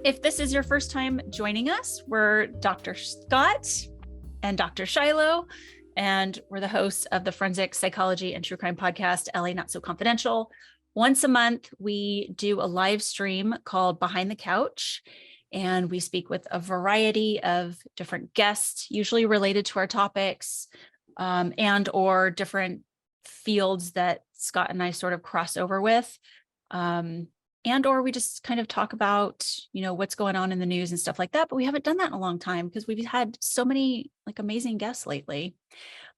If this is your first time joining us, we're Dr. Scott and Dr. Shiloh, and we're the hosts of the Forensic Psychology and True Crime podcast, LA Not So Confidential. Once a month, we do a live stream called Behind the Couch, and we speak with a variety of different guests, usually related to our topics, and or different fields that Scott and I sort of cross over with. And or we just kind of talk about, what's going on in the news and stuff like that. But we haven't done that in a long time because we've had so many amazing guests lately,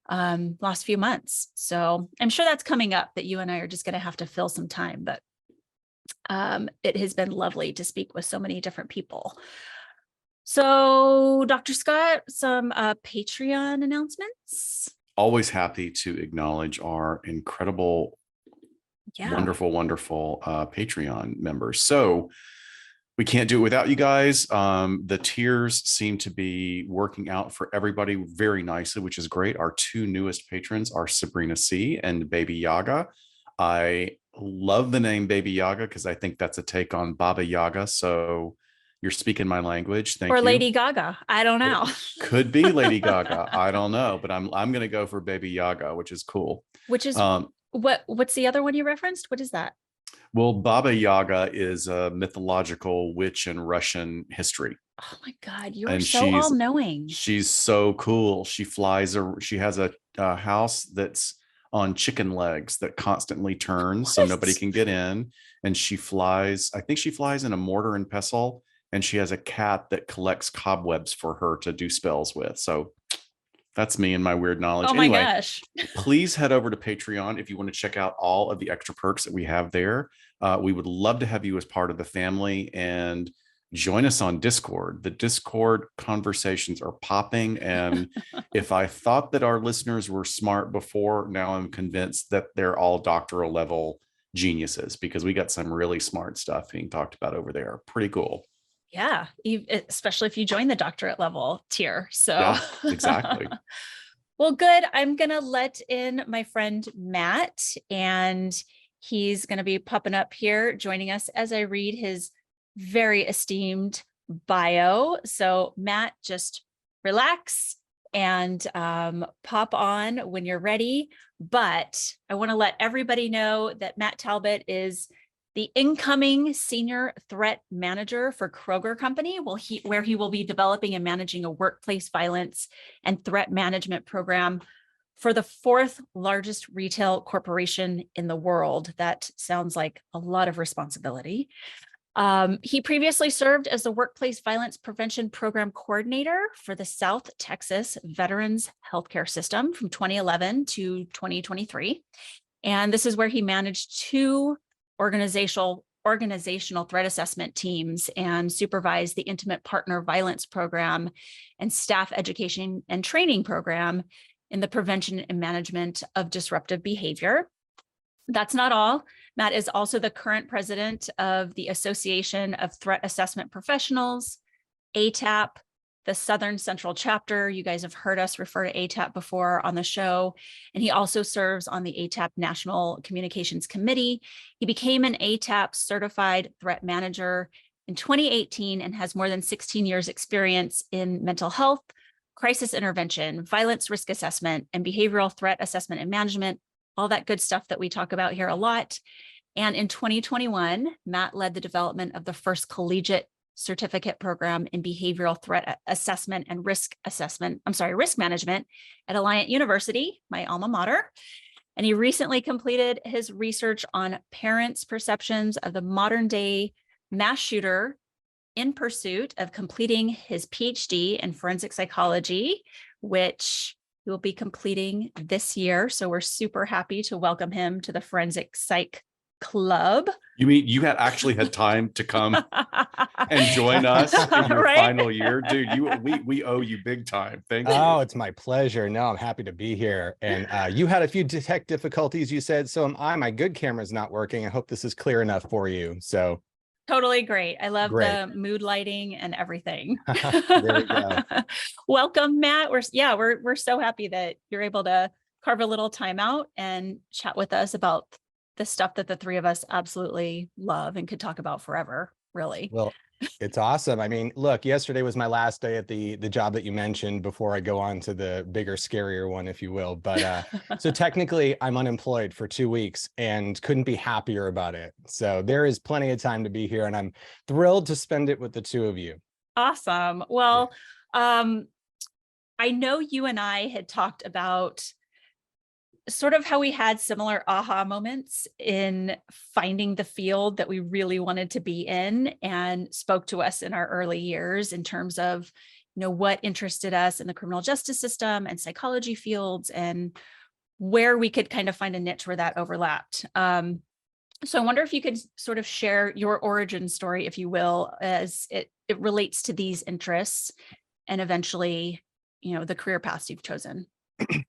last few months. So I'm sure that's coming up, that you and I are just going to have to fill some time. But it has been lovely to speak with so many different people. So Dr. Scott, some Patreon announcements. Always happy to acknowledge our incredible, wonderful Patreon members. So we can't do it without you guys. The tiers seem to be working out for everybody very nicely, which is great. Our two newest patrons are Sabrina C. and Baby Yaga. I love the name Baby Yaga because I think that's a take on Baba Yaga. So you're speaking my language. Thank you. Or Lady Gaga. I don't know. Could be Lady Gaga. I don't know, but I'm going to go for Baby Yaga, which is cool. Which is what's the other one you referenced? What is that? Well, Baba Yaga is a mythological witch in Russian history. Oh my God, you're so all-knowing. She's so cool. She has a house that's on chicken legs that constantly turns so nobody can get in. And she flies, I think she flies in a mortar and pestle. And she has a cat that collects cobwebs for her to do spells with. So that's me and my weird knowledge. Oh my gosh. Please head over to Patreon if you want to check out all of the extra perks that we have there. We would love to have you as part of the family, and join us on Discord. The Discord conversations are popping. And if I thought that our listeners were smart before, now I'm convinced that they're all doctoral level geniuses, because we got some really smart stuff being talked about over there. Pretty cool. Yeah, especially if you join the doctorate level tier. So yeah, exactly. Well, good. I'm going to let in my friend Matt, and he's going to be popping up here, joining us as I read his very esteemed bio. So Matt, just relax and pop on when you're ready. But I want to let everybody know that Matt Talbot is the incoming senior threat manager for Kroger Company, where he will be developing and managing a workplace violence and threat management program for the fourth largest retail corporation in the world. That sounds like a lot of responsibility. He previously served as the Workplace Violence Prevention Program Coordinator for the South Texas Veterans Healthcare System from 2011 to 2023. And this is where he managed two organizational threat assessment teams and supervised the Intimate Partner Violence Program and Staff Education and Training Program in the prevention and management of disruptive behavior. That's not all. Matt is also the current president of the Association of Threat Assessment Professionals, ATAP, the Southern Central Chapter. You guys have heard us refer to ATAP before on the show. And he also serves on the ATAP National Communications Committee. He became an ATAP certified threat manager in 2018 and has more than 16 years experience in mental health, crisis intervention, violence risk assessment, and behavioral threat assessment and management, all that good stuff that we talk about here a lot. And in 2021, Matt led the development of the first collegiate certificate program in behavioral threat assessment and risk management at Alliant University, my alma mater. And he recently completed his research on parents' perceptions of the modern day mass shooter in pursuit of completing his PhD in forensic psychology, which he will be completing this year. So we're super happy to welcome him to the Forensic Psych Club. You mean you actually had time to come and join us in your final year? Dude, we owe you big time. Thank you. Oh, it's my pleasure. No, I'm happy to be here. And you had a few tech difficulties, you said, so am I. My good camera's not working. I hope this is clear enough for you. So totally great. I love the mood lighting and everything. There we go. Welcome, Matt. We're so happy that you're able to carve a little time out and chat with us about the stuff that the three of us absolutely love and could talk about forever, really. Well, It's awesome. I mean, look, yesterday was my last day at the job that you mentioned before I go on to the bigger, scarier one, if you will. But so technically I'm unemployed for 2 weeks and couldn't be happier about it. So there is plenty of time to be here, and I'm thrilled to spend it with the two of you. Awesome. Well, I know you and I had talked about sort of how we had similar aha moments in finding the field that we really wanted to be in, and spoke to us in our early years in terms of, what interested us in the criminal justice system and psychology fields, and where we could kind of find a niche where that overlapped. So I wonder if you could sort of share your origin story, if you will, as it relates to these interests and eventually, the career paths you've chosen.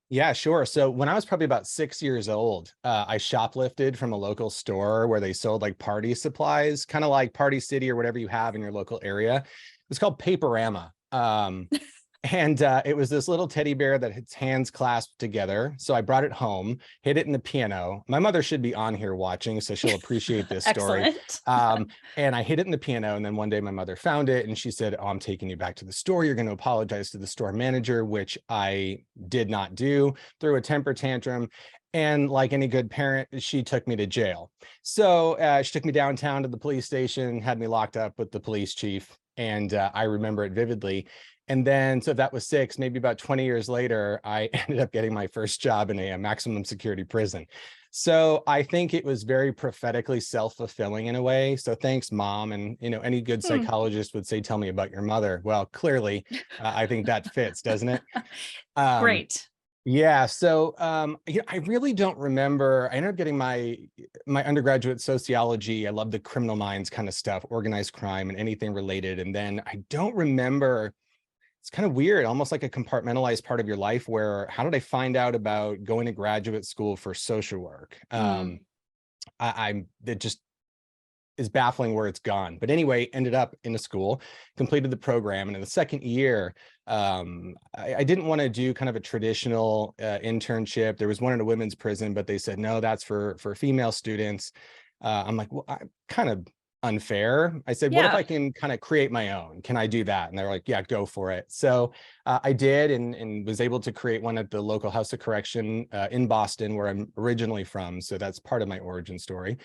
Yeah, sure. So when I was probably about 6 years old, I shoplifted from a local store where they sold like party supplies, kind of like Party City or whatever you have in your local area. It was called Paperama. And it was this little teddy bear that had its hands clasped together. So I brought it home, hid it in the piano. My mother should be on here watching, so she'll appreciate this story. And I hid it in the piano. And then one day my mother found it and she said, "Oh, I'm taking you back to the store. You're going to apologize to the store manager," which I did not do, threw a temper tantrum. And like any good parent, she took me to jail. So she took me downtown to the police station, had me locked up with the police chief. And I remember it vividly. And then, so that was 6, maybe about 20 years later, I ended up getting my first job in a maximum security prison. So I think it was very prophetically self-fulfilling in a way. So thanks, Mom. And, any good psychologist would say, "Tell me about your mother." Well, clearly, I think that fits, doesn't it? Great. Yeah. So I really don't remember. I ended up getting my undergraduate sociology. I love the criminal minds kind of stuff, organized crime and anything related. And then I don't remember. It's kind of weird, almost like a compartmentalized part of your life where, how did I find out about going to graduate school for social work? It just is baffling where it's gone. But anyway, ended up in a school, completed the program. And in the second year, I didn't want to do kind of a traditional internship. There was one in a women's prison, but they said, "No, that's for female students." I'm like, well, I'm kind of unfair. I said, "What if I can kind of create my own? Can I do that?" And they're like, "Yeah, go for it." So I did, and was able to create one at the local House of Correction in Boston, where I'm originally from. So that's part of my origin story.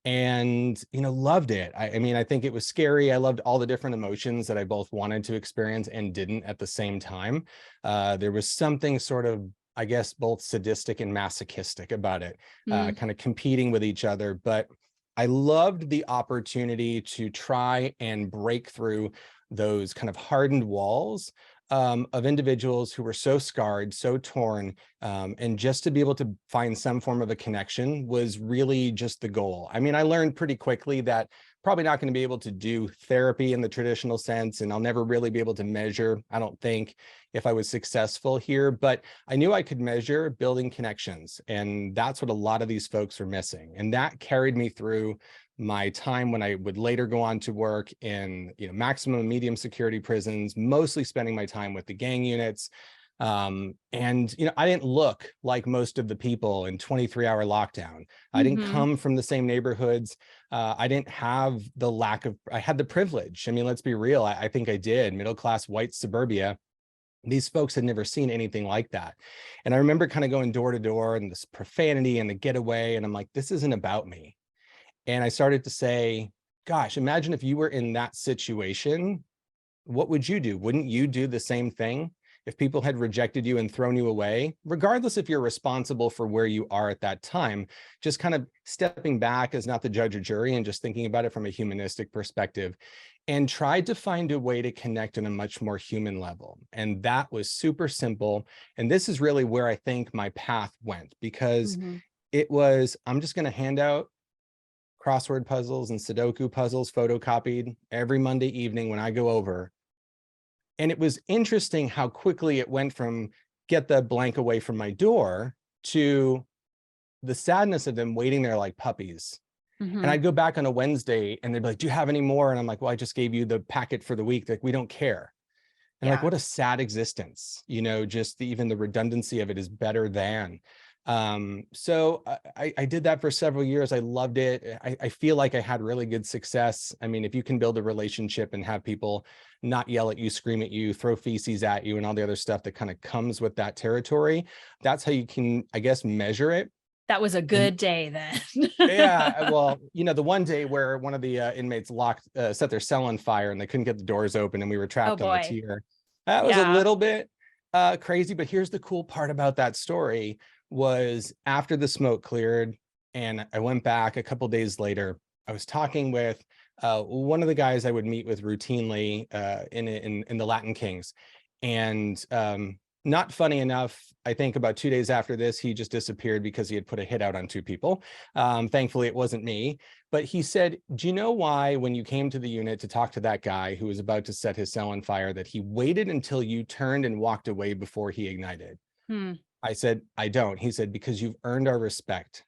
And, loved it. I mean, I think it was scary. I loved all the different emotions that I both wanted to experience and didn't at the same time. There was something sort of, I guess, both sadistic and masochistic about it, kind of competing with each other. But I loved the opportunity to try and break through those kind of hardened walls of individuals who were so scarred, so torn, and just to be able to find some form of a connection was really just the goal. I mean, I learned pretty quickly that probably not going to be able to do therapy in the traditional sense, and I'll never really be able to measure, I don't think, if I was successful here, but I knew I could measure building connections, and that's what a lot of these folks are missing. And that carried me through my time when I would later go on to work in maximum and medium security prisons, mostly spending my time with the gang units. And I didn't look like most of the people in 23-hour lockdown. I didn't come from the same neighborhoods. I didn't have I had the privilege. I mean, let's be real. I think I did. Middle-class white suburbia. These folks had never seen anything like that. And I remember kind of going door to door and this profanity and the getaway. And I'm like, this isn't about me. And I started to say, gosh, imagine if you were in that situation, what would you do? Wouldn't you do the same thing? If people had rejected you and thrown you away, regardless if you're responsible for where you are at that time, just kind of stepping back as not the judge or jury and just thinking about it from a humanistic perspective, and tried to find a way to connect on a much more human level. And that was super simple. And this is really where I think my path went, because it was, I'm just going to hand out crossword puzzles and Sudoku puzzles photocopied every Monday evening when I go over. And it was interesting how quickly it went from get the blank away from my door to the sadness of them waiting there like puppies. And I'd go back on a Wednesday and they'd be like, "Do you have any more?" And I'm like, "Well, I just gave you the packet for the week." Like, we don't care. And like, what a sad existence, just even the redundancy of it is better than. So I did that for several years. I loved it. I feel like I had really good success. I mean, if you can build a relationship and have people not yell at you, scream at you, throw feces at you, and all the other stuff that kind of comes with that territory, that's how you can, I guess, measure it. That was a And good day then. yeah, well, you know, the one day where one of the inmates set their cell on fire and they couldn't get the doors open and we were Oh trapped on the boy. tier. That was a Yeah. little bit crazy, but here's the cool part about that story was after the smoke cleared and I went back a couple days later, I was talking with one of the guys I would meet with routinely in the Latin Kings. And not funny enough, I think about 2 days after this, he just disappeared because he had put a hit out on 2 people. Thankfully, it wasn't me. But he said, do you know why when you came to the unit to talk to that guy who was about to set his cell on fire, that he waited until you turned and walked away before he ignited? I said, I don't. He said, because you've earned our respect.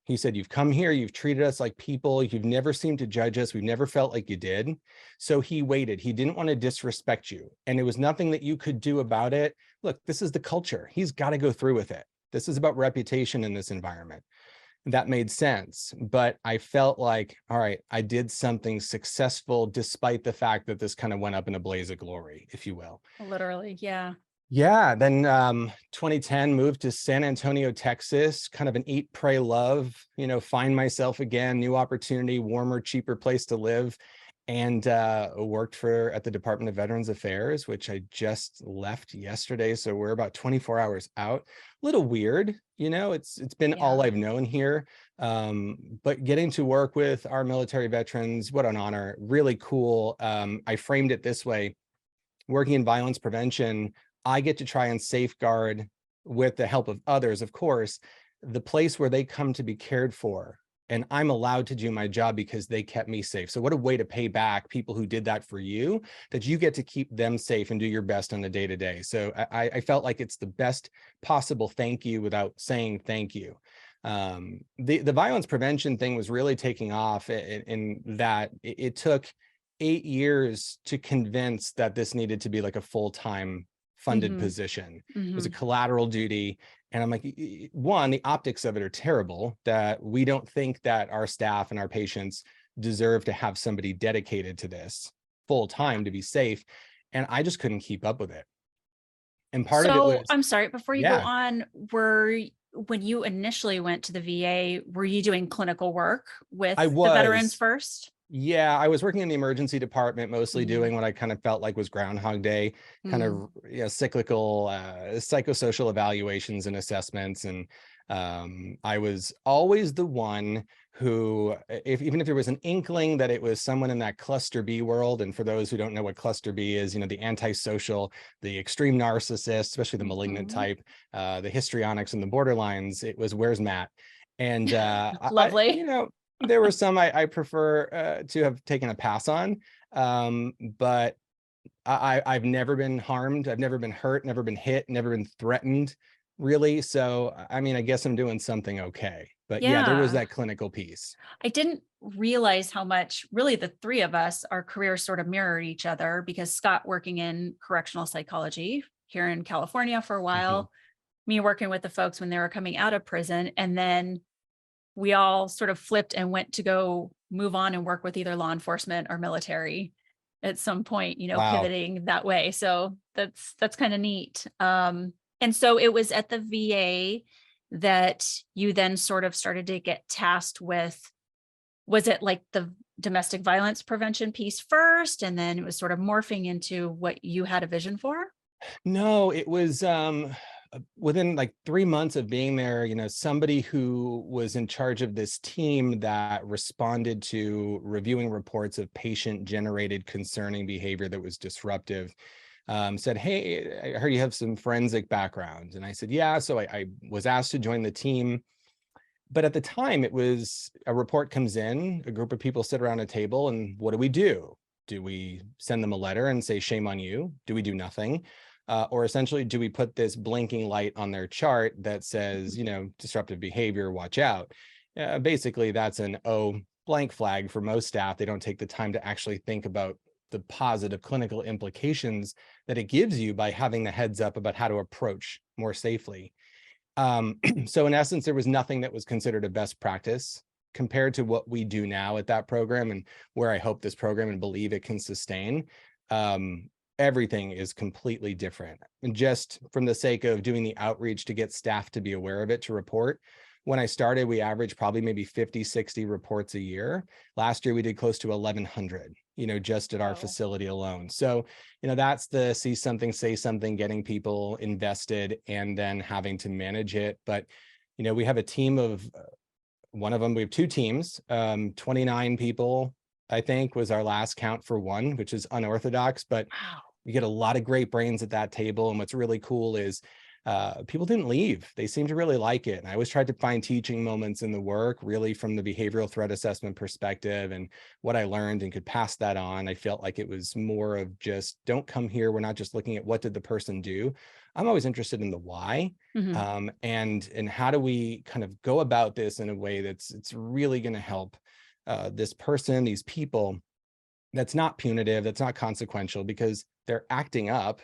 He said, you've come here, you've treated us like people, you've never seemed to judge us, we've never felt like you did. So he waited. He didn't want to disrespect you. And it was nothing that you could do about it. Look, this is the culture. He's got to go through with it. This is about reputation in this environment. That made sense. But I felt like, all right, I did something successful despite the fact that this kind of went up in a blaze of glory, if you will. Literally. Yeah. Yeah, then 2010 moved to San Antonio, Texas, kind of an eat, pray, love, you know, find myself again, new opportunity, warmer, cheaper place to live, and worked at the Department of Veterans Affairs, which I just left yesterday. So we're about 24 hours out. A little weird, you know, it's been all I've known here. But getting to work with our military veterans, what an honor, really cool. I framed it this way, working in violence prevention, I get to try and safeguard, with the help of others, of course, the place where they come to be cared for. And I'm allowed to do my job because they kept me safe. So what a way to pay back people who did that for you, that you get to keep them safe and do your best on a day-to-day. So I felt like it's the best possible thank you without saying thank you. The violence prevention thing was really taking off in that it took 8 years to convince that this needed to be like a full-time funded position. It was a collateral duty. And I'm like, one, the optics of it are terrible, that we don't think that our staff and our patients deserve to have somebody dedicated to this full time to be safe. And I just couldn't keep up with it. And part of it was, I'm sorry, before you go on, when you initially went to the VA, were you doing clinical work with the veterans first? Yeah, I was working in the emergency department, mostly doing what I kind of felt like was Groundhog Day, kind of cyclical psychosocial evaluations and assessments. And I was always the one who, even if there was an inkling that it was someone in that cluster B world, and for those who don't know what cluster B is, you know, the antisocial, the extreme narcissist, especially the malignant type, the histrionics and the borderlines, it was, where's Matt? And lovely. you know, there were some I prefer to have taken a pass on, but I've never been harmed. I've never been hurt, never been hit, never been threatened, really. So, I mean, I guess I'm doing something okay. But yeah, there was that clinical piece. I didn't realize how much really the three of us, our careers sort of mirrored each other, because Scott working in correctional psychology here in California for a while, me working with the folks when they were coming out of prison, and then we all sort of flipped and went to go move on and work with either law enforcement or military at some point, you know, pivoting that way. So that's kind of neat. And so it was at the VA that you then sort of started to get tasked with, was it like the domestic violence prevention piece first, and then it was sort of morphing into what you had a vision for? No, it was within like 3 months of being there, you know, somebody who was in charge of this team that responded to reviewing reports of patient generated concerning behavior that was disruptive, said, hey, I heard you have some forensic background. And I said, yeah. So I was asked to join the team. But at the time, it was a report comes in, a group of people sit around a table, and what do we do? Do we send them a letter and say, shame on you? Do we do nothing? Or essentially, do we put this blinking light on their chart that says, you know, disruptive behavior, watch out? Basically, that's an blank flag for most staff. They don't take the time to actually think about the positive clinical implications that it gives you by having the heads up about how to approach more safely. So in essence, there was nothing that was considered a best practice compared to what we do now at that program, and where I hope this program and believe it can sustain. Everything is completely different. And just from the sake of doing the outreach to get staff to be aware of it, to report. When I started, we averaged probably maybe 50, 60 reports a year. Last year, we did close to 1,100, just at our facility alone. So, that's the see something, say something, getting people invested and then having to manage it. But, we have a team of we have two teams, 29 people, I think was our last count for one, which is unorthodox, but we get a lot of great brains at that table. And what's really cool is people didn't leave. They seemed to really like it. And I always tried to find teaching moments in the work, really from the behavioral threat assessment perspective and what I learned, and could pass that on. I felt like it was more of just, don't come here. We're not just looking at what did the person do. I'm always interested in the why, and how do we kind of go about this in a way it's really going to help this person, these people, that's not punitive, that's not consequential, because they're acting up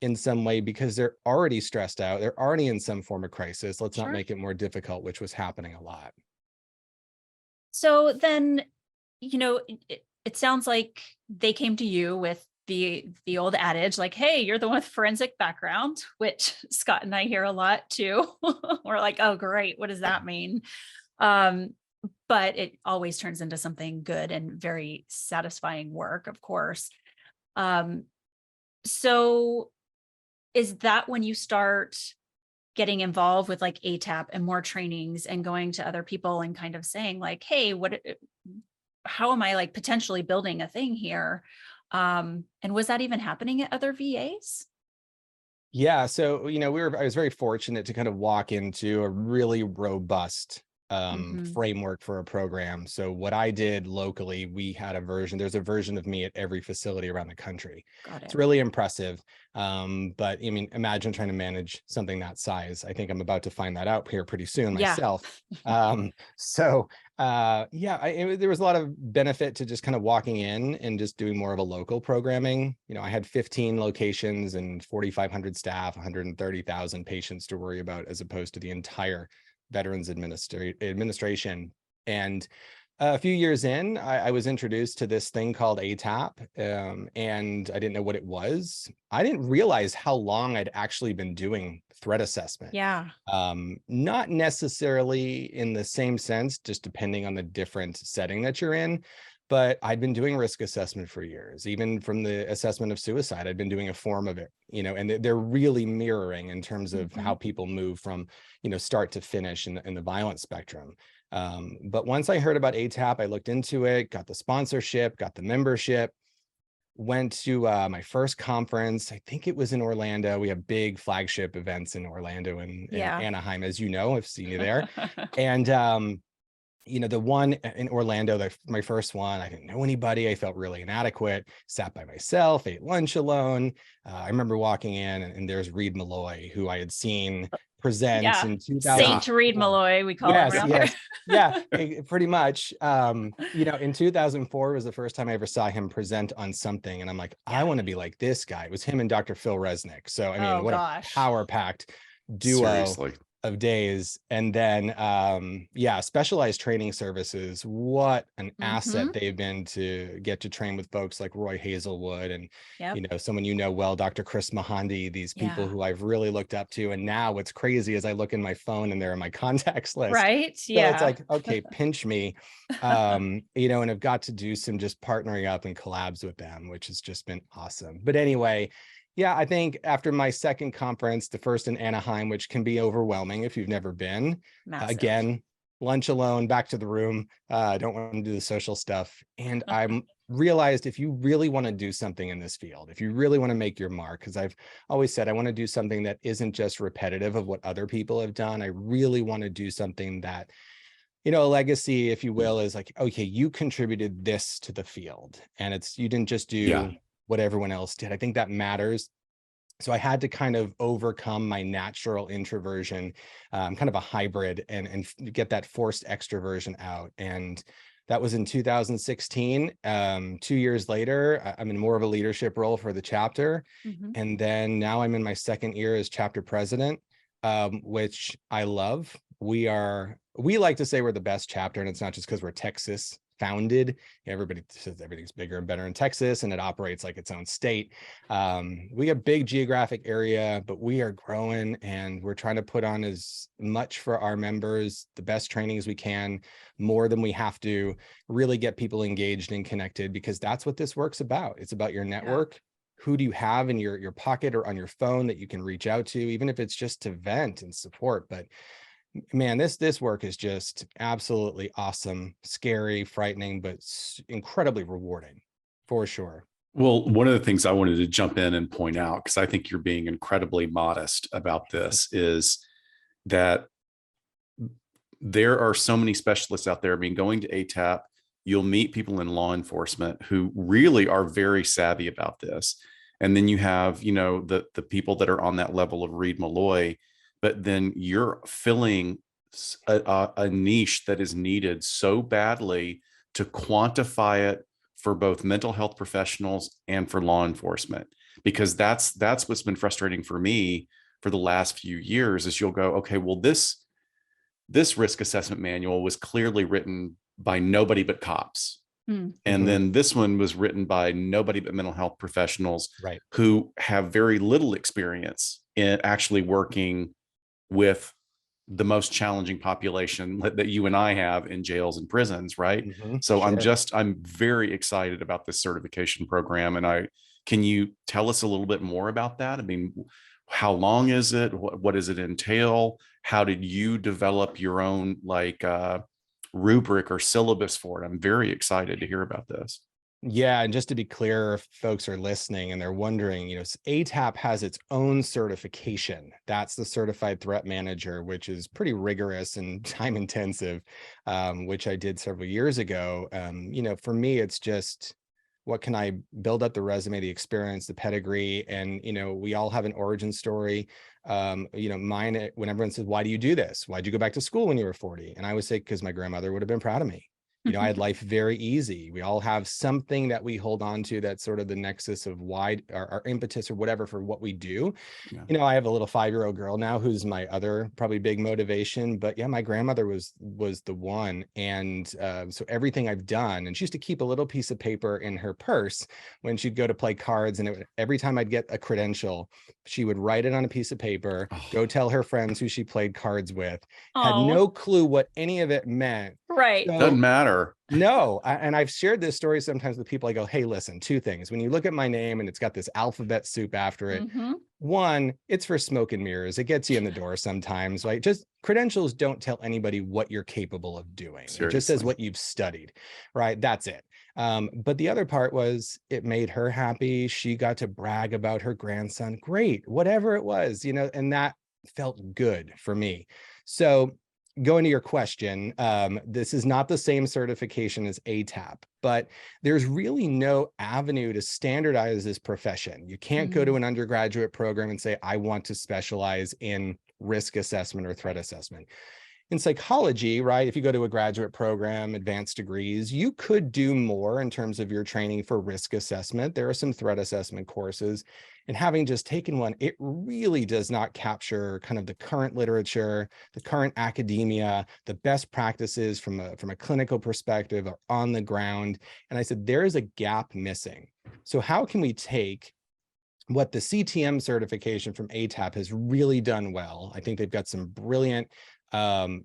in some way because they're already stressed out. They're already in some form of crisis. Let's not make it more difficult, which was happening a lot. So then, it sounds like they came to you with the old adage, like, hey, you're the one with forensic background, which Scott and I hear a lot too. We're like, oh, great. What does that mean? But it always turns into something good and very satisfying work, of course. So is that when you start getting involved with like ATAP and more trainings and going to other people and kind of saying like, hey, how am I like potentially building a thing here? And was that even happening at other VAs? Yeah. So, I was very fortunate to kind of walk into a really robust framework for a program. So what I did locally, we had there's a version of me at every facility around the country. Got it. It's really impressive. But imagine trying to manage something that size. I think I'm about to find that out here pretty soon myself. There was a lot of benefit to just kind of walking in and just doing more of a local programming. I had 15 locations and 4,500 staff, 130,000 patients to worry about, as opposed to the entire Veterans Administration. And a few years in, I was introduced to this thing called ATAP, and I didn't know what it was. I didn't realize how long I'd actually been doing threat assessment. Yeah. Not necessarily in the same sense, just depending on the different setting that you're in. But I'd been doing risk assessment for years. Even from the assessment of suicide, I'd been doing a form of it, and they're really mirroring in terms of how people move from, start to finish in the violence spectrum. But once I heard about ATAP, I looked into it, got the sponsorship, got the membership, went to my first conference. I think it was in Orlando. We have big flagship events in Orlando and Anaheim, as you know, I've seen you there. And the one in Orlando, my first one, I didn't know anybody. I felt really inadequate, sat by myself, ate lunch alone. I remember walking in and there's Reed Malloy, who I had seen present in 2000. Saint Reed Malloy, we call him around here. Yeah, pretty much. In 2004 was the first time I ever saw him present on something. And I'm like, I want to be like this guy. It was him and Dr. Phil Resnick. So, what a power-packed duo. Seriously. Of days. And then specialized training services, what an asset they've been to get to train with folks like Roy Hazelwood and someone well, Dr. Chris Mahandi, these people who I've really looked up to. And now what's crazy is I look in my phone and they're in my contacts list, right? So it's like, okay, pinch me. And I've got to do some just partnering up and collabs with them, which has just been awesome. But anyway, I think after my second conference, the first in Anaheim, which can be overwhelming if you've never been, again, lunch alone, back to the room. I don't want to do the social stuff. And I realized if you really want to do something in this field, if you really want to make your mark, because I've always said I want to do something that isn't just repetitive of what other people have done. I really want to do something that, a legacy, if you will, is like, okay, you contributed this to the field and you didn't just do what everyone else did. I think that matters. So I had to kind of overcome my natural introversion, kind of a hybrid, and get that forced extroversion out. And that was in 2016. 2 years later, I'm in more of a leadership role for the chapter. And then now I'm in my second year as chapter president. which I love. We like to say we're the best chapter, and it's not just because we're Texas founded. Everybody says everything's bigger and better in Texas, and it operates like its own state. We have big geographic area, but we are growing, and we're trying to put on as much for our members, the best training as we can, more than we have to, really get people engaged and connected, because that's what this work's about. It's about your network. Who do you have in your pocket or on your phone that you can reach out to, even if it's just to vent and support? But man, this work is just absolutely awesome, scary, frightening, but incredibly rewarding, for sure. Well, one of the things I wanted to jump in and point out, because I think you're being incredibly modest about this, is that there are so many specialists out there. I mean, going to ATAP, you'll meet people in law enforcement who really are very savvy about this. And then you have, the people that are on that level of Reed Malloy, but then you're filling a niche that is needed so badly to quantify it for both mental health professionals and for law enforcement, because that's what's been frustrating for me for the last few years. Is you'll go, okay, well, this risk assessment manual was clearly written by nobody but cops. And then this one was written by nobody but mental health professionals, right, who have very little experience in actually working with the most challenging population that you and I have in jails and prisons, right? So sure. I'm very excited about this certification program. And can you tell us a little bit more about that? I mean, how long is it? What does it entail? How did you develop your own rubric or syllabus for it? I'm very excited to hear about this. Yeah, and just to be clear, if folks are listening and they're wondering, ATAP has its own certification. That's the Certified Threat Manager, which is pretty rigorous and time intensive, which I did several years ago. For me, it's just, what can I build up the resume, the experience, the pedigree, and we all have an origin story. Mine, when everyone says, "Why do you do this? Why'd you go back to school when you were 40?" And I would say, because my grandmother would have been proud of me. I had life very easy. We all have something that we hold on to that's sort of the nexus of why our impetus or whatever for what we do. Yeah. I have a little 5-year-old girl now who's my other probably big motivation. But yeah, my grandmother was the one. And so everything I've done, and she used to keep a little piece of paper in her purse when she'd go to play cards. And every time I'd get a credential, she would write it on a piece of paper, go tell her friends who she played cards with, had no clue what any of it meant. Right. So, doesn't matter. No. And I've shared this story sometimes with people. I go, hey, listen, 2 things. When you look at my name and it's got this alphabet soup after it, one, it's for smoke and mirrors. It gets you in the door sometimes, right? Just credentials don't tell anybody what you're capable of doing. Seriously. It just says what you've studied, right? That's it. But the other part was, it made her happy. She got to brag about her grandson. Great, whatever it was, and that felt good for me. So going to your question, this is not the same certification as ATAP, but there's really no avenue to standardize this profession. You can't go to an undergraduate program and say, I want to specialize in risk assessment or threat assessment. In psychology, right, if you go to a graduate program, advanced degrees, you could do more in terms of your training for risk assessment. There are some threat assessment courses. And having just taken one, it really does not capture kind of the current literature, the current academia, the best practices from a clinical perspective or on the ground. And I said, there is a gap missing. So how can we take what the CTM certification from ATAP has really done well? I think they've got some brilliant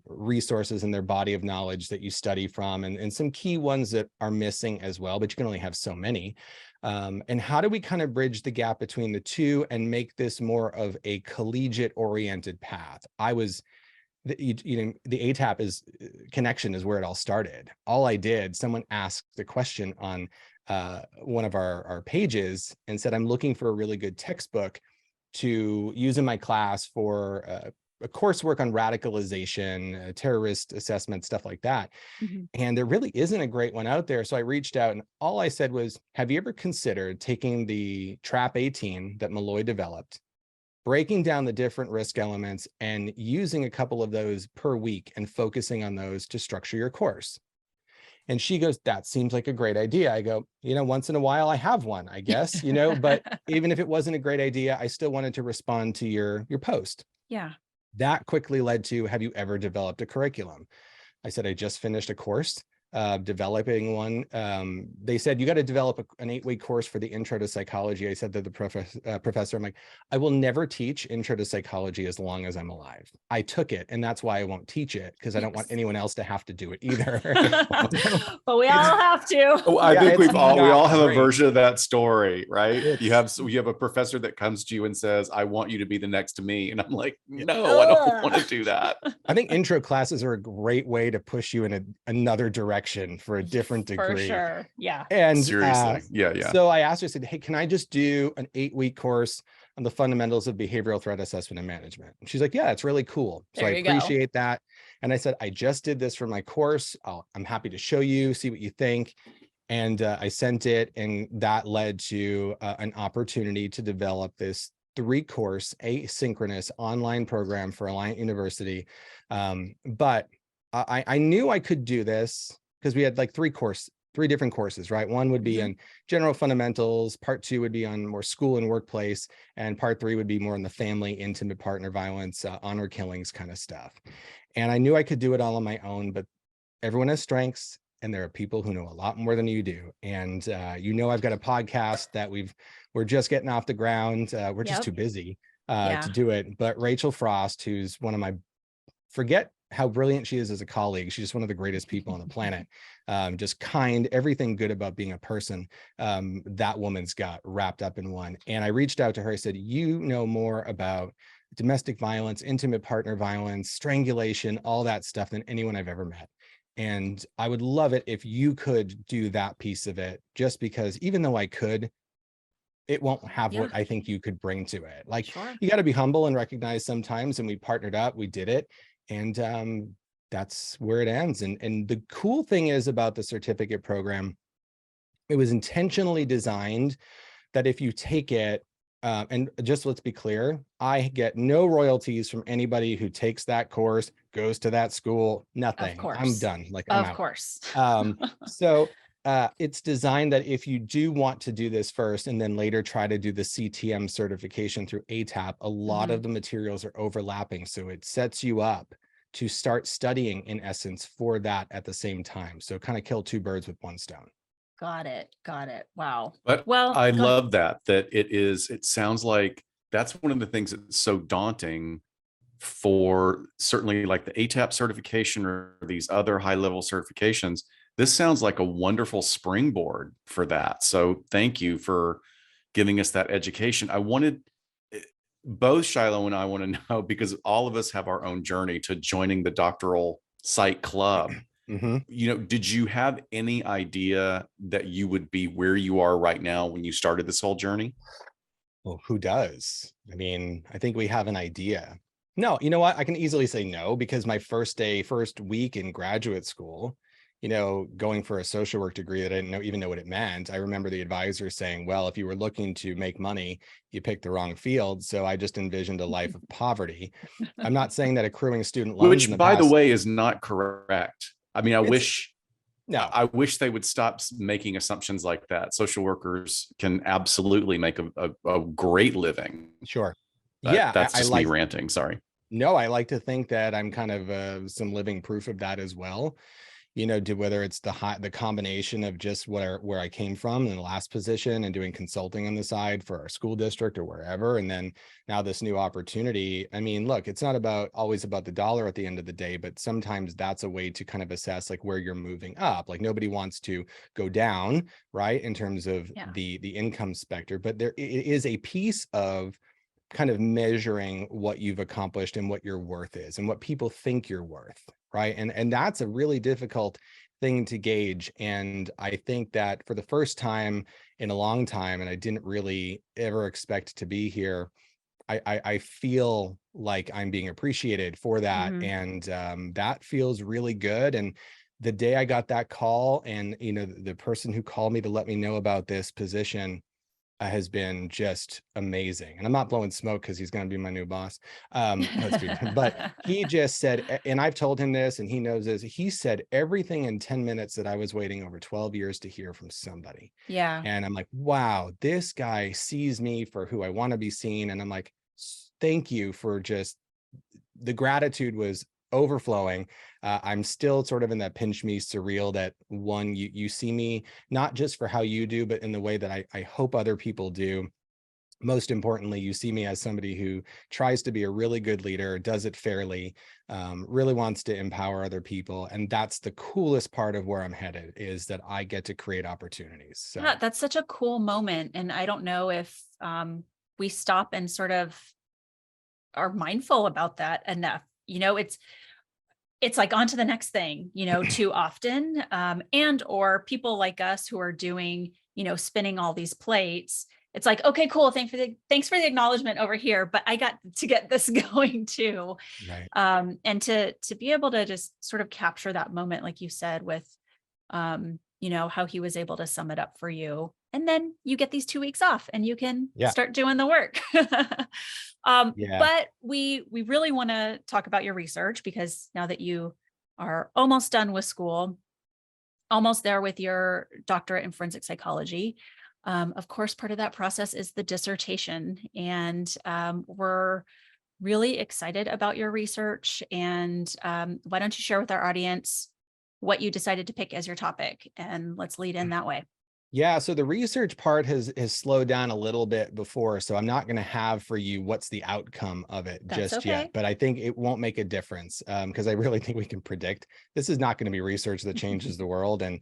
resources in their body of knowledge that you study from, and some key ones that are missing as well, but you can only have so many. And how do we kind of bridge the gap between the two and make this more of a collegiate oriented path? The ATAP connection is where it all started. All I did, someone asked the question on one of our pages and said, I'm looking for a really good textbook to use in my class for a coursework on radicalization, terrorist assessment, stuff like that. And there really isn't a great one out there. So I reached out, and all I said was, have you ever considered taking the TRAP 18 that Malloy developed, breaking down the different risk elements and using a couple of those per week and focusing on those to structure your course? And she goes, that seems like a great idea. I go, once in a while I have one, I guess, but even if it wasn't a great idea, I still wanted to respond to your post. Yeah. That quickly led to, have you ever developed a curriculum? I said, I just finished a course, developing one. They said, you got to develop an 8-week course for the intro to psychology. I said to the professor, I'm like, I will never teach intro to psychology as long as I'm alive. I took it, and that's why I won't teach it, because I don't want anyone else to have to do it either. But we all have to. Oh, I think we all have great. a version of that story, right? You have a professor that comes to you and says, I want you to be the next to me. And I'm like, no, I don't want to do that. I think intro classes are a great way to push you in another direction for a different degree. For sure. Yeah. And seriously. Yeah. So I asked her, I said, hey, can I just do an 8-week course on the fundamentals of behavioral threat assessment and management? And she's like, yeah, it's really cool. So I appreciate that. And I said, I just did this for my course. I'm happy to show you, see what you think. And I sent it, and that led to an opportunity to develop this 3-course asynchronous online program for Alliant University. But I knew I could do this because we had like 3 different courses, right? One would be on general fundamentals, part 2 would be on more school and workplace, and part 3 would be more on the family, intimate partner violence, honor killings kind of stuff. And I knew I could do it all on my own, but everyone has strengths, and there are people who know a lot more than you do. And I've got a podcast that we're just getting off the ground. We're just too busy to do it. But Rachel Frost, who's one of my, forget how brilliant she is as a colleague, she's just one of the greatest people on the planet. Just kind, everything good about being a person. That woman's got wrapped up in one. And I reached out to her. I said, you know more about domestic violence, intimate partner violence, strangulation, all that stuff than anyone I've ever met. And I would love it if you could do that piece of it, just because even though I could, it won't have what I think you could bring to it. Like, you got to be humble and recognize sometimes. And we partnered up, we did it. And that's where it ends. And the cool thing is about the certificate program, it was intentionally designed that if you take it, and just let's be clear, I get no royalties from anybody who takes that course, goes to that school, nothing. I'm done. Like, I'm out. Of course. So it's designed that if you do want to do this first and then later try to do the CTM certification through ATAP, a lot of the materials are overlapping. So it sets you up to start studying, in essence, for that at the same time. So kind of kill 2 birds with 1 stone. Got it. Wow. But I love that it sounds like that's one of the things that's so daunting for certainly like the ATAP certification or these other high-level certifications. This sounds like a wonderful springboard for that. So thank you for giving us that education. Both Shiloh and I want to know, because all of us have our own journey to joining the doctoral psych club. Did you have any idea that you would be where you are right now when you started this whole journey? Well, who does? I mean, I think we have an idea. No, you know what? I can easily say no, because my first week in graduate school, going for a social work degree that I didn't even know what it meant. I remember the advisor saying, well, if you were looking to make money, you picked the wrong field. So I just envisioned a life of poverty. I'm not saying that accruing student loans, which by the way is not correct. I mean, I wish they would stop making assumptions like that. Social workers can absolutely make a great living. Sure. But that's just me ranting. Sorry. No, I like to think that I'm kind of some living proof of that as well. Whether it's the combination of just where I came from in the last position and doing consulting on the side for our school district or wherever. And then now this new opportunity. I mean, look, it's not always about the dollar at the end of the day, but sometimes that's a way to kind of assess like where you're moving up. Like, nobody wants to go down, right, in terms of the income spectrum, but it is a piece of kind of measuring what you've accomplished and what your worth is and what people think you're worth. Right. And that's a really difficult thing to gauge. And I think that for the first time in a long time, and I didn't really ever expect to be here, I feel like I'm being appreciated for that. And that feels really good. And the day I got that call, and, the person who called me to let me know about this position has been just amazing. And I'm not blowing smoke because he's going to be my new boss. But he just said, and I've told him this and he knows this, he said everything in 10 minutes that I was waiting over 12 years to hear from somebody. Yeah. And I'm like, wow, this guy sees me for who I want to be seen. And I'm like, thank you for just the gratitude was overflowing. I'm still sort of in that pinch me surreal that one, you see me not just for how you do, but in the way that I hope other people do. Most importantly, you see me as somebody who tries to be a really good leader, does it fairly, really wants to empower other people. And that's the coolest part of where I'm headed, is that I get to create opportunities. So Yeah, that's such a cool moment. And I don't know if we stop and sort of are mindful about that enough. It's like on to the next thing, too often. And or people like us who are doing, spinning all these plates. It's like, okay, cool. Thanks for the acknowledgement over here, but I got to get this going too. right. And to be able to just sort of capture that moment, like you said, with, how he was able to sum it up for you. And then you get these 2 weeks off and you can start doing the work. But we really want to talk about your research, because now that you are almost done with school, almost there with your doctorate in forensic psychology, of course, part of that process is the dissertation. And we're really excited about your research. And why don't you share with our audience what you decided to pick as your topic? And let's lead in that way. Yeah, so the research part has slowed down a little bit before, so I'm not going to have for you what's the outcome of it just yet, but I think it won't make a difference, because I really think we can predict this is not going to be research that changes the world. And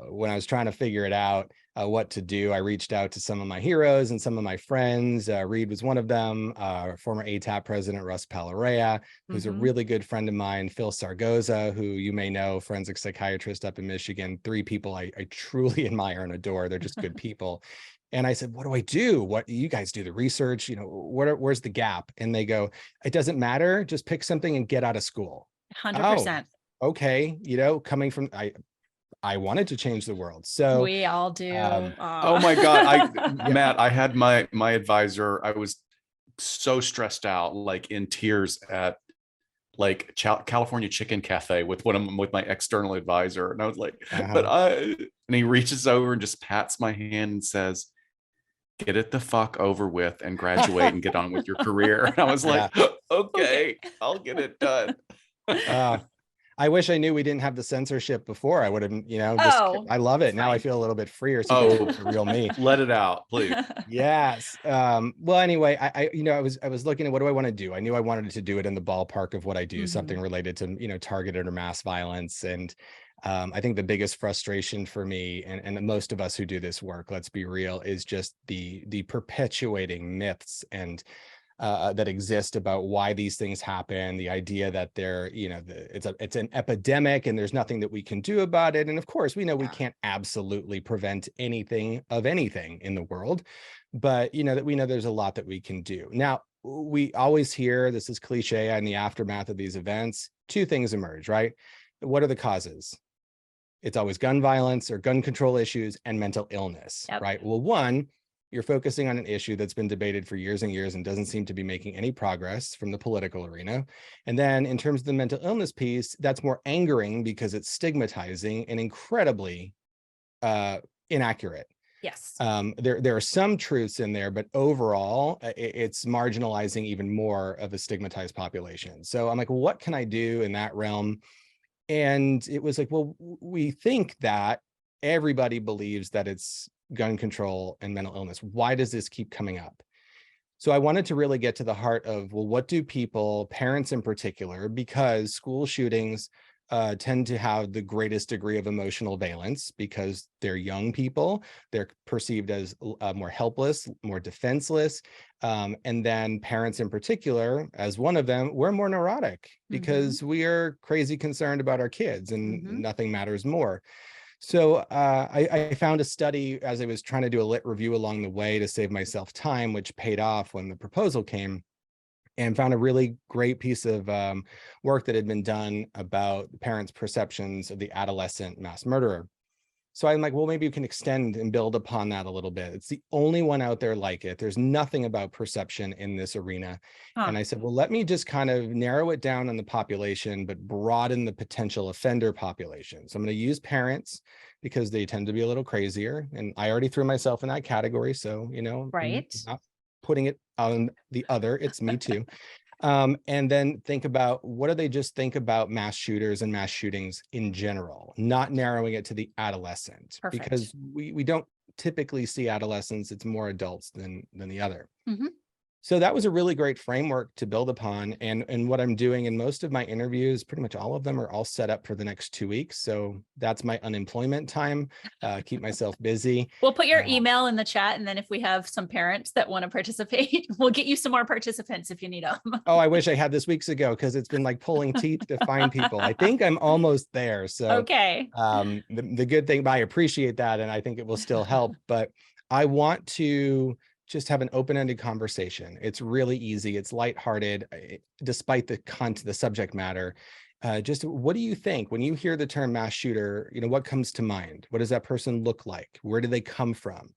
when I was trying to figure it out, what to do, I reached out to some of my heroes and some of my friends. Reed was one of them, former ATAP president Russ Palarea, who's a really good friend of mine, Phil Sargoza, who you may know, forensic psychiatrist up in Michigan. 3 people I truly admire and adore. They're just good people. And I said, what do I do? What you guys do the research, where's the gap? And they go, it doesn't matter. Just pick something and get out of school. 100%. Oh, okay. Coming from, I wanted to change the world. So we all do. Oh my God. Matt, I had my advisor. I was so stressed out, like in tears at like California Chicken Cafe with my external advisor. And I was like, and he reaches over and just pats my hand and says, get it the fuck over with and graduate and get on with your career. And I was like, okay, I'll get it done. I wish I knew we didn't have the censorship before. I would have, I love it. Now I feel a little bit freer. So the real me. Let it out, please. Yes. Well, anyway, I was looking at what do I want to do? I knew I wanted to do it in the ballpark of what I do, something related to, targeted or mass violence. And I think the biggest frustration for me and most of us who do this work, let's be real, is just the perpetuating myths and that exist about why these things happen, the idea that they're, it's an epidemic and there's nothing that we can do about it. And of course, we know we can't absolutely prevent anything in the world, but that we know there's a lot that we can do. Now, we always hear, this is cliche, in the aftermath of these events, 2 things emerge, right? What are the causes? It's always gun violence or gun control issues and mental illness, right? Well, one, you're focusing on an issue that's been debated for years and years and doesn't seem to be making any progress from the political arena. And then in terms of the mental illness piece, that's more angering because it's stigmatizing and incredibly inaccurate. Yes. There are some truths in there, but overall, it's marginalizing even more of a stigmatized population. So I'm like, well, what can I do in that realm? And it was like, well, we think that everybody believes that it's gun control and mental illness. Why does this keep coming up? So I wanted to really get to the heart of, well, what do people, parents in particular, because school shootings tend to have the greatest degree of emotional valence because they're young people, they're perceived as more helpless, more defenseless. And then parents in particular, as one of them, we're more neurotic because we are crazy concerned about our kids and nothing matters more. So I found a study as I was trying to do a lit review along the way to save myself time, which paid off when the proposal came, and found a really great piece of work that had been done about parents' perceptions of the adolescent mass murderer. So I'm like, well, maybe you can extend and build upon that a little bit. It's the only one out there like it. There's nothing about perception in this arena. And I said, well, let me just kind of narrow it down on the population, but broaden the potential offender population. So I'm going to use parents because they tend to be a little crazier. And I already threw myself in that category. So, right. I'm not putting it on the other, it's me too. And then think about, what do they just think about mass shooters and mass shootings in general, not narrowing it to the adolescent. Perfect. Because we don't typically see adolescents, it's more adults than the other. Mhm. So that was a really great framework to build upon. And what I'm doing in most of my interviews, pretty much all of them, are all set up for the next 2 weeks. So that's my unemployment time, keep myself busy. We'll put your email in the chat. And then if we have some parents that want to participate, we'll get you some more participants if you need them. Oh, I wish I had this weeks ago, because it's been like pulling teeth to find people. I think I'm almost there. So Okay. the good thing, but I appreciate that, and I think it will still help. But I want to just have an open-ended conversation. It's really easy. It's lighthearted, despite the subject matter. Just what do you think when you hear the term mass shooter? What comes to mind? What does that person look like? Where do they come from?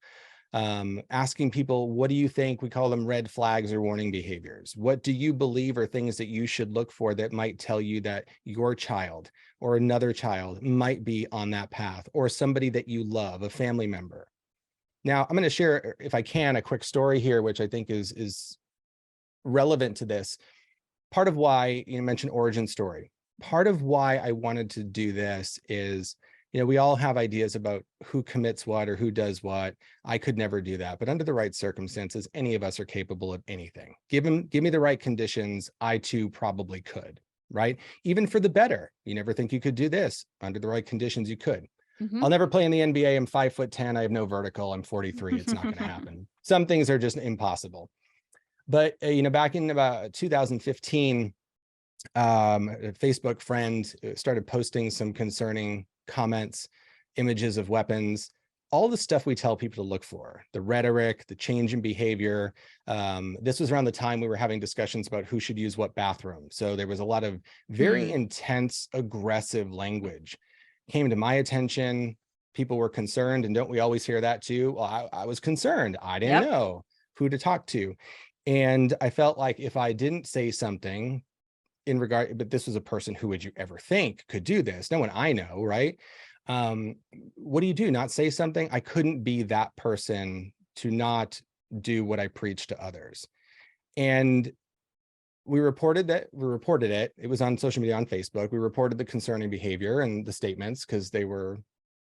Asking people, what do you think? We call them red flags or warning behaviors. What do you believe are things that you should look for that might tell you that your child or another child might be on that path, or somebody that you love, a family member? Now, I'm going to share, if I can, a quick story here, which I think is relevant to this. Part of why you mentioned origin story. Part of why I wanted to do this is, we all have ideas about who commits what or who does what. I could never do that, but under the right circumstances, any of us are capable of anything. Give me the right conditions, I too probably could, right? Even for the better. You never think you could do this. Under the right conditions, you could. Mhm. I'll never play in the NBA. I'm 5'10". I have no vertical. I'm 43. It's not going to happen. Some things are just impossible. But, back in about 2015, a Facebook friend started posting some concerning comments, images of weapons, all the stuff we tell people to look for, the rhetoric, the change in behavior. This was around the time we were having discussions about who should use what bathroom. So there was a lot of very intense, aggressive language came to my attention. People were concerned, and don't we always hear that too? Well, I was concerned. I didn't know who to talk to. And I felt like if I didn't say something in regard, but this was a person who would you ever think could do this? No one I know, right? What do you do? Not say something? I couldn't be that person to not do what I preach to others. And we reported it. It was on social media, on Facebook. We reported the concerning behavior and the statements because they were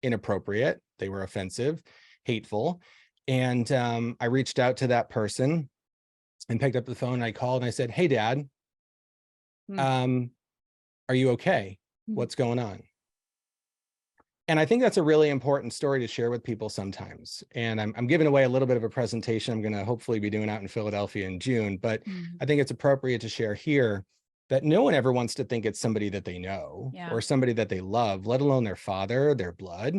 inappropriate. They were offensive, hateful. And I reached out to that person and picked up the phone. And I called and I said, "Hey, Dad, are you okay? What's going on?" And I think that's a really important story to share with people sometimes. And I'm giving away a little bit of a presentation I'm going to hopefully be doing out in Philadelphia in June, but I think it's appropriate to share here that no one ever wants to think it's somebody that they know or somebody that they love, let alone their father, their blood.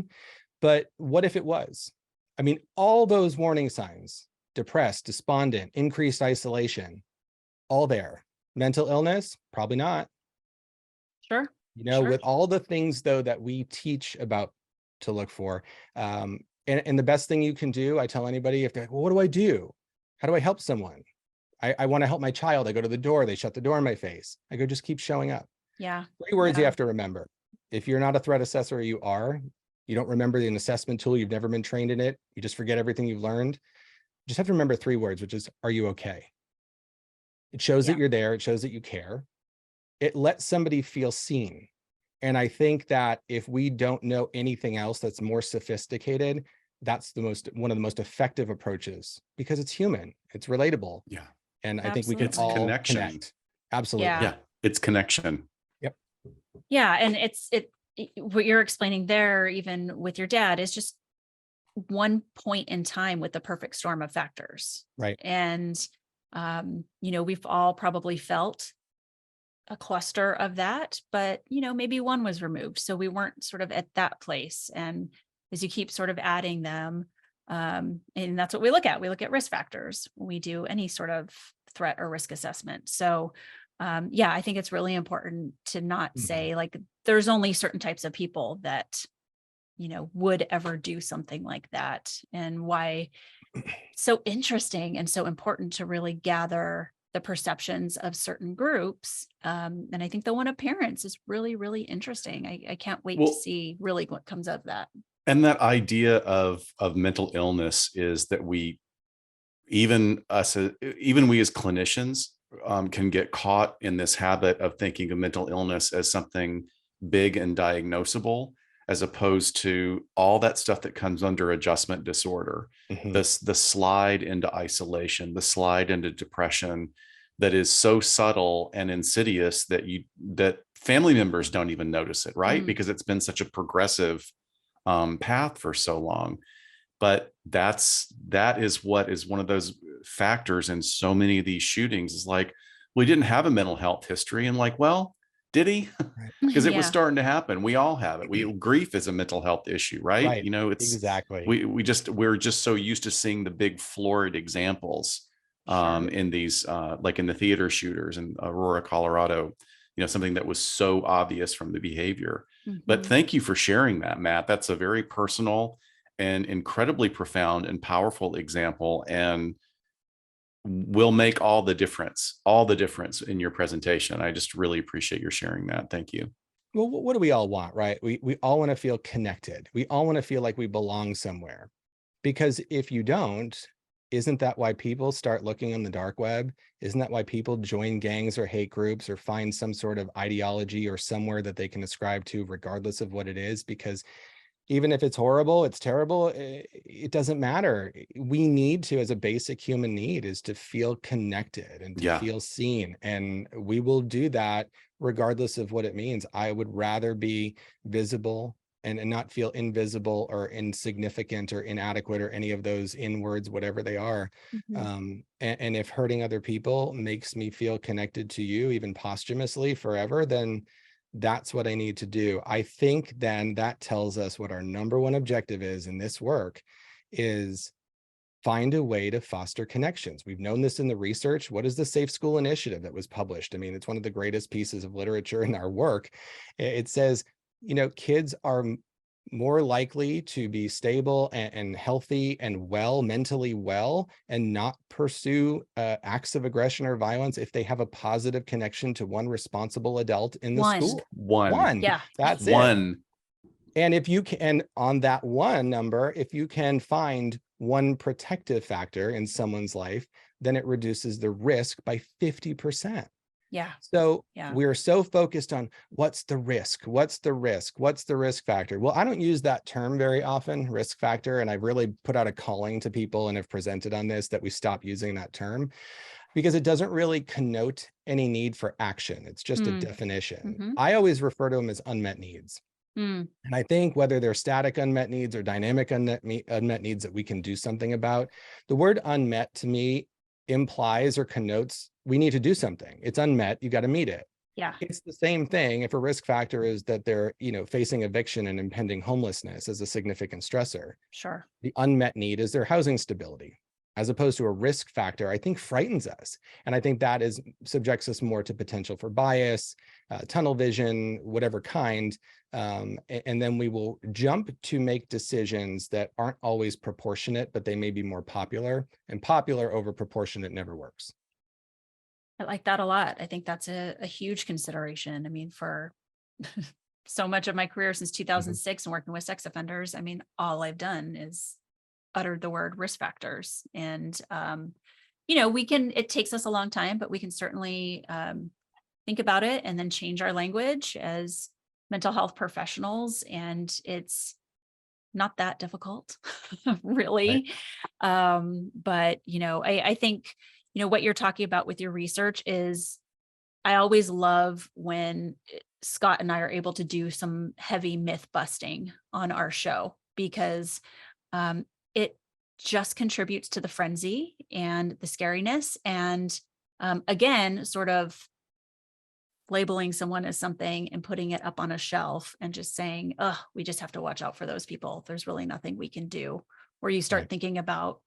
But what if it was? I mean, all those warning signs, depressed, despondent, increased isolation, all there. Mental illness, probably not. Sure. Sure. With all the things, though, that we teach about to look for. And the best thing you can do, I tell anybody, if they're like, well, what do I do? How do I help someone? I want to help my child. I go to the door. They shut the door in my face. I go, just keep showing up. Yeah. 3 words you have to remember. If you're not a threat assessor, you don't remember an assessment tool. You've never been trained in it. You just forget everything you've learned. You just have to remember 3 words, which is, are you okay? It shows that you're there. It shows that you care. It lets somebody feel seen. And I think that if we don't know anything else that's more sophisticated, that's one of the most effective approaches, because it's human, it's relatable. Yeah. And I think we can all connect. Absolutely. Yeah. It's connection. Yep. Yeah. And what you're explaining there, even with your dad, is just one point in time with the perfect storm of factors. Right. And, we've all probably felt a cluster of that, but, maybe one was removed. So we weren't sort of at that place. And as you keep sort of adding them, and that's what we look at. We look at risk factors when we do any sort of threat or risk assessment. So, I think it's really important to not say like, there's only certain types of people that, would ever do something like that, and why it's so interesting and so important to really gather the perceptions of certain groups. And I think the one of parents is really, really interesting. I can't wait to see really what comes of that. And that idea of mental illness is that we, even we as clinicians, can get caught in this habit of thinking of mental illness as something big and diagnosable, as opposed to all that stuff that comes under adjustment disorder, the slide into isolation, the slide into depression, that is so subtle and insidious that family members don't even notice it, right? Because it's been such a progressive path for so long. But that is what is one of those factors in so many of these shootings, is like, we didn't have a mental health history. And like, well, did he? Because it was starting to happen. We all have it. Grief is a mental health issue, right? You know, it's exactly. We're just so used to seeing the big florid examples in these like in the theater shooters in Aurora, Colorado, you know, something that was so obvious from the behavior. But thank you for sharing that, Matt. That's a very personal and incredibly profound and powerful example, and will make all the difference in your presentation. I just really appreciate your sharing that. Thank you. Well, what do we all want, right? We all want to feel connected. We all want to feel like we belong somewhere, because if you don't, isn't that why people start looking on the dark web? Isn't that why people join gangs or hate groups or find some sort of ideology or somewhere that they can ascribe to, regardless of what it is? Because even if it's horrible, it's terrible, it doesn't matter. We need to, as a basic human need, is to feel connected and to feel seen. And we will do that regardless of what it means. I would rather be visible and not feel invisible or insignificant or inadequate or any of those in words, whatever they are. And if hurting other people makes me feel connected to you, even posthumously forever, then that's what I need to do. I think then that tells us what our number one objective is in this work, is find a way to foster connections. We've known this in the research. What is the Safe School Initiative that was published? I mean, it's one of the greatest pieces of literature in our work. It says, you know, kids are more likely to be stable and healthy and well, mentally well, and not pursue acts of aggression or violence if they have a positive connection to one responsible adult in the school. One. Yeah. That's one. It. And if you can, on that one number, if you can find one protective factor in someone's life, then it reduces the risk by 50%. Yeah. So we're so focused on what's the risk? What's the risk? What's the risk factor? Well, I don't use that term very often, risk factor. And I've really put out a calling to people and have presented on this, that we stop using that term, because it doesn't really connote any need for action. It's just a definition. I always refer to them as unmet needs. And I think whether they're static unmet needs or dynamic unmet needs that we can do something about, the word unmet to me implies or connotes we need to do something. It's unmet, you got to meet it. Yeah. It's the same thing if a risk factor is that they're, you know, facing eviction and impending homelessness as a significant stressor. Sure. The unmet need is their housing stability, as opposed to a risk factor, I think frightens us. And I think that subjects us more to potential for bias, tunnel vision, whatever kind. And then we will jump to make decisions that aren't always proportionate, but they may be more popular, and popular over proportionate never works. I like that a lot. I think that's a huge consideration. I mean, for so much of my career since 2006 and working with sex offenders, I mean, all I've done is uttered the word risk factors. And, you know, it takes us a long time, but we can certainly think about it and then change our language as mental health professionals. And it's not that difficult, really. Right. But, you know, I think, you know, what you're talking about with your research is, I always love when Scott and I are able to do some heavy myth busting on our show, because it just contributes to the frenzy and the scariness. And again, sort of labeling someone as something and putting it up on a shelf and just saying, oh, we just have to watch out for those people. There's really nothing we can do. Where you start thinking about,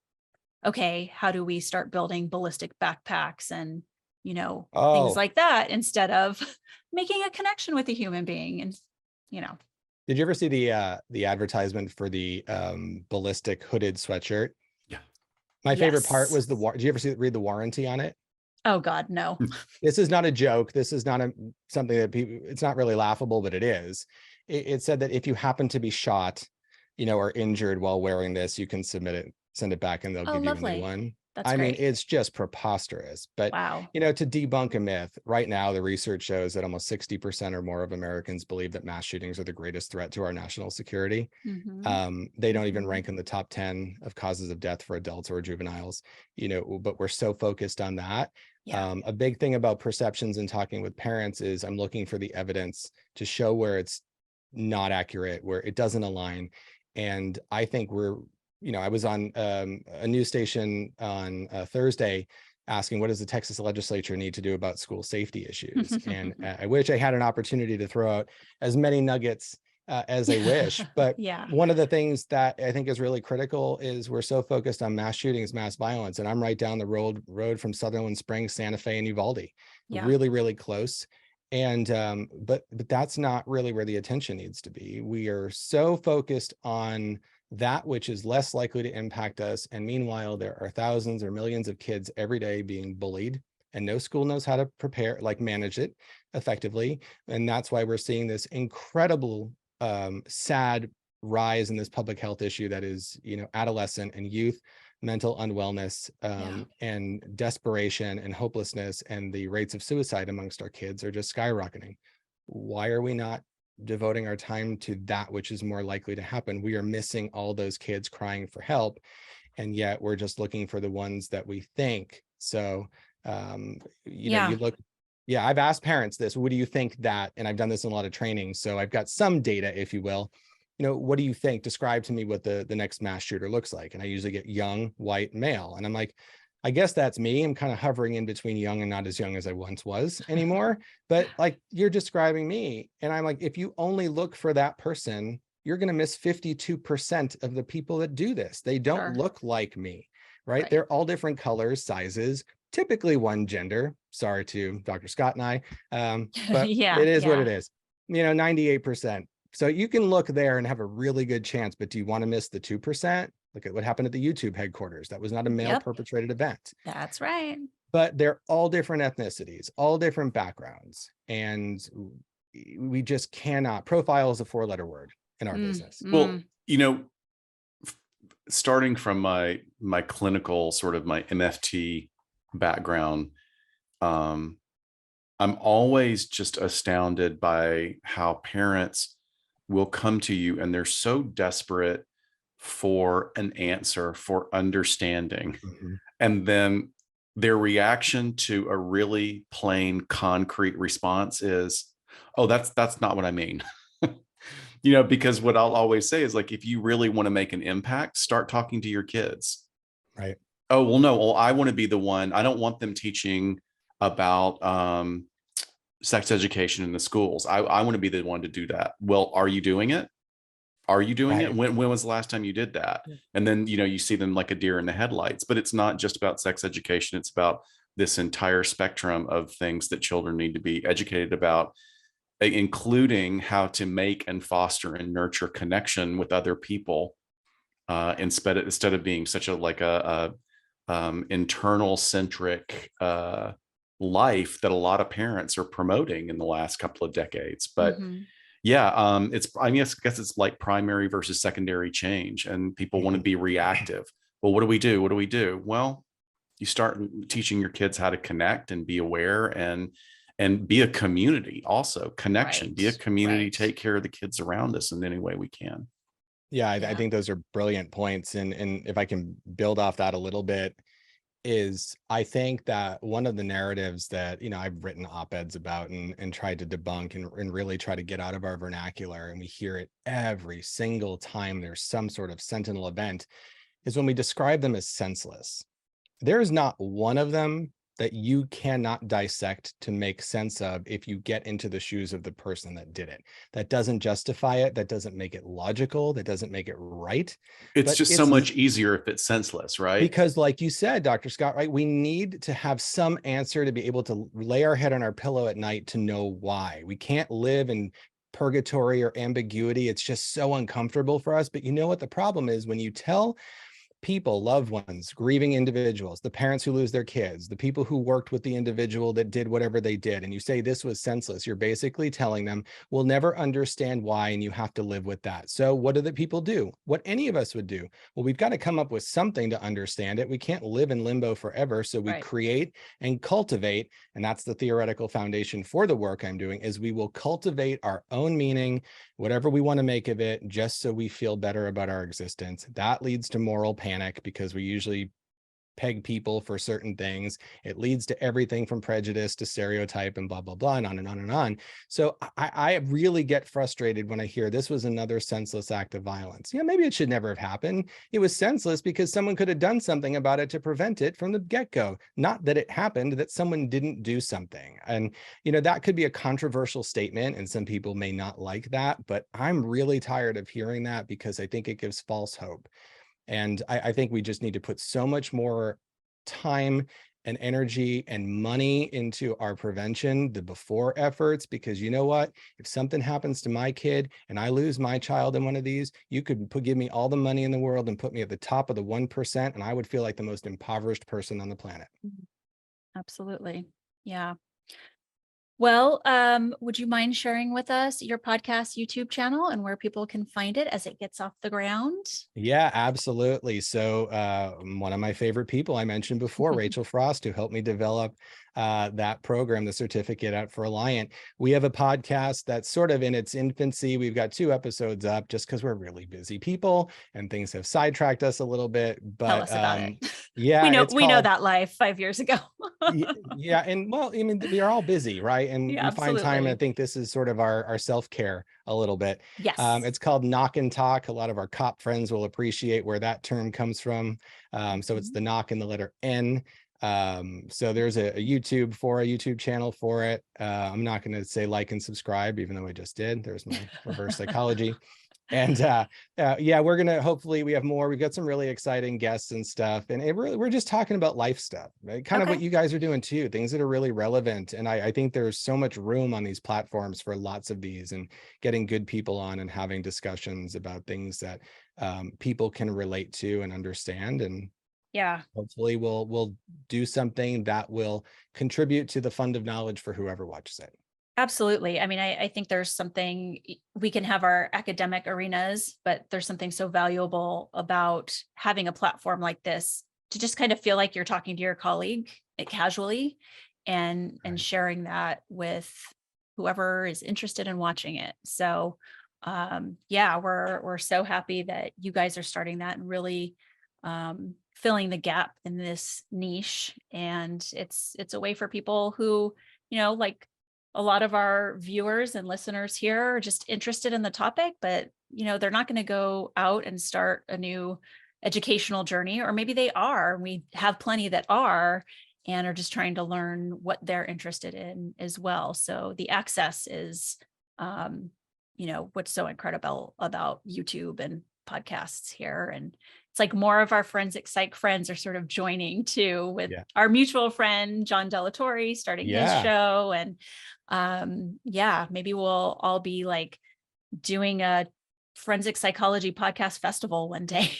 okay, how do we start building ballistic backpacks and, you know, things like that, instead of making a connection with a human being. And, you know. Did you ever see the advertisement for the ballistic hooded sweatshirt? Yeah. My favorite part was did you ever read the warranty on it? Oh God, no. This is not a joke. This is not something that it's not really laughable, but it is. It said that if you happen to be shot, you know, or injured while wearing this, you can send it back and they'll give you a new one. That's I mean, great. it's just preposterous. But, Wow. to debunk a myth, right now, the research shows that almost 60% or more of Americans believe that mass shootings are the greatest threat to our national security. They don't even rank in the top 10 of causes of death for adults or juveniles, but we're so focused on that. Yeah. A big thing about perceptions and talking with parents is I'm looking for the evidence to show where it's not accurate, where it doesn't align. And I think I was on a news station on Thursday asking, what does the Texas legislature need to do about school safety issues? And I wish I had an opportunity to throw out as many nuggets as I wish. But Yeah. one of the things that I think is really critical is we're so focused on mass shootings, mass violence. And I'm right down the road from Sutherland Springs, Santa Fe, and Uvalde, Yeah. really, really close. And but that's not really where the attention needs to be. We are so focused on that which is less likely to impact us. And meanwhile, there are thousands or millions of kids every day being bullied, and no school knows how to manage it effectively. And that's why we're seeing this incredible, sad rise in this public health issue that is, adolescent and youth mental unwellness, and desperation and hopelessness, and the rates of suicide amongst our kids are just skyrocketing. Why are we not devoting our time to that which is more likely to happen? We are missing all those kids crying for help, and yet we're just looking for the ones that we think. So you look, I've asked parents this, what do you think that, and I've done this in a lot of training, so I've got some data, if you will. What do you think? Describe to me what the next mass shooter looks like. And I usually get young, white, male. And I'm like, I guess that's me. I'm kind of hovering in between young and not as young as I once was anymore. But like, you're describing me. And I'm like, if you only look for that person, you're going to miss 52% of the people that do this. They don't look like me, right? They're all different colors, sizes, typically one gender. Sorry to Dr. Scott and I, but it is what it is. 98%. So you can look there and have a really good chance, but do you want to miss the 2%? Look at what happened at the YouTube headquarters. That was not a male perpetrated event. That's right. But they're all different ethnicities, all different backgrounds. And we just cannot. Profile is a 4-letter word in our business. Well, starting from my clinical sort of my MFT background, I'm always just astounded by how parents will come to you and they're so desperate for an answer, for understanding. And then their reaction to a really plain, concrete response is, oh, that's not what I mean. Because what I'll always say is, like, if you really want to make an impact, start talking to your kids. Right. Oh, well, no, well, I want to be the one. I don't want them teaching about sex education in the schools. I want to be the one to do that. Well, are you doing it? Are you doing it? When was the last time you did that? And then, you see them like a deer in the headlights. But it's not just about sex education. It's about this entire spectrum of things that children need to be educated about, including how to make and foster and nurture connection with other people, instead of being such a internal centric life that a lot of parents are promoting in the last couple of decades. But I guess it's like primary versus secondary change, and people want to be reactive. Well, what do we do? Well, you start teaching your kids how to connect and be aware and be a community, also connection, be a community, take care of the kids around us in any way we can. I think those are brilliant points. And if I can build off that a little bit, is I think that one of the narratives that, I've written op-eds about and tried to debunk and really try to get out of our vernacular, and we hear it every single time there's some sort of sentinel event, is when we describe them as senseless. There is not one of them that you cannot dissect to make sense of if you get into the shoes of the person that did it. That doesn't justify it. That doesn't make it logical. That doesn't make it right. It's just so much easier if it's senseless, right? Because like you said, Dr. Scott, right, we need to have some answer to be able to lay our head on our pillow at night to know why. We can't live in purgatory or ambiguity. It's just so uncomfortable for us. But you know what the problem is? When you tell people, loved ones, grieving individuals, the parents who lose their kids, the people who worked with the individual that did whatever they did, and you say this was senseless, you're basically telling them, we'll never understand why, and you have to live with that. So what do the people do? What any of us would do? Well, we've got to come up with something to understand it. We can't live in limbo forever. So we create and cultivate, and that's the theoretical foundation for the work I'm doing, is we will cultivate our own meaning, whatever we want to make of it, just so we feel better about our existence. That leads to moral panic because we usually peg people for certain things. It leads to everything from prejudice to stereotype and blah, blah, blah, and on and on and on. So I really get frustrated when I hear this was another senseless act of violence. Yeah, maybe it should never have happened. It was senseless because someone could have done something about it to prevent it from the get-go. Not that it happened, that someone didn't do something. And, that could be a controversial statement, and some people may not like that, but I'm really tired of hearing that because I think it gives false hope. And I think we just need to put so much more time and energy and money into our prevention, the before efforts, because you know what? If something happens to my kid and I lose my child in one of these, you could give me all the money in the world and put me at the top of the 1%, and I would feel like the most impoverished person on the planet. Absolutely. Yeah. Well, would you mind sharing with us your podcast YouTube channel and where people can find it as it gets off the ground? Yeah, absolutely. So one of my favorite people I mentioned before, Rachel Frost, who helped me develop that program, the certificate at for Alliant. We have a podcast that's sort of in its infancy. We've got 2 episodes up just because we're really busy people and things have sidetracked us a little bit. But tell us about it. Yeah, we know that life 5 years ago. Yeah, and well, I mean, we are all busy, right? And Yeah, we find time. absolutely. I think this is sort of our self-care a little bit. Yes. It's called Knock and Talk. A lot of our cop friends will appreciate where that term comes from. So it's the knock and the letter N. So there's a YouTube channel for it. I'm not going to say like and subscribe, even though I just did. There's my reverse psychology. And yeah, we're going to, hopefully we have more. We've got some really exciting guests and stuff. And we're just talking about life stuff, right? Kind of what you guys are doing too, things that are really relevant. And I think there's so much room on these platforms for lots of these, and getting good people on and having discussions about things that people can relate to and understand. And yeah, hopefully we'll do something that will contribute to the fund of knowledge for whoever watches it. absolutely. I mean, I think there's something, we can have our academic arenas, but there's something so valuable about having a platform like this to just kind of feel like you're talking to your colleague casually and sharing that with whoever is interested in watching it. So yeah, we're so happy that you guys are starting that and really filling the gap in this niche. And it's a way for people who, like a lot of our viewers and listeners here are just interested in the topic, but they're not going to go out and start a new educational journey, or maybe they are. We have plenty that are and are just trying to learn what they're interested in as well. So the access is what's so incredible about YouTube and podcasts here. And it's like more of our forensic psych friends are sort of joining too, with our mutual friend, John Delatorre, starting his show. And maybe we'll all be like doing a forensic psychology podcast festival one day.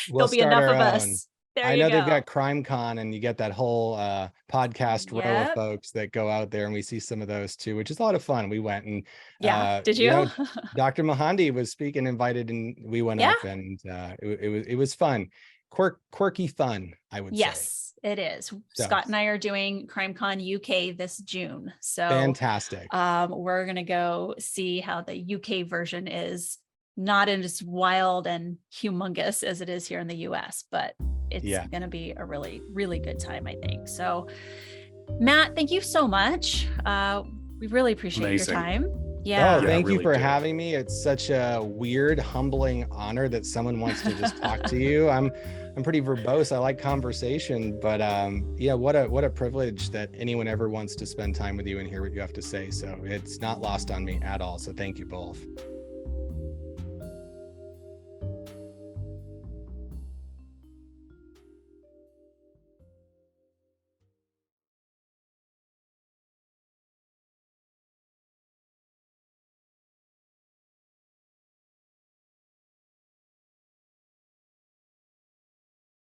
There'll be enough of us. I know they've got Crime Con, and you get that whole podcast row of folks that go out there, and we see some of those too, which is a lot of fun. We went and did you? Dr. Mohandi was speaking, invited, and we went up, and it was fun, quirky fun, I would say. Yes, it is. So, Scott and I are doing Crime Con UK this June, so fantastic. We're gonna go see how the UK version is. Not as wild and humongous as it is here in the US, but it's going to be a really, really good time, I think. So, Matt, thank you so much. We really appreciate your time. Yeah. Thank you for having me. It's such a weird, humbling honor that someone wants to just talk to you. I'm pretty verbose. I like conversation, but what a privilege that anyone ever wants to spend time with you and hear what you have to say. So it's not lost on me at all. So thank you both.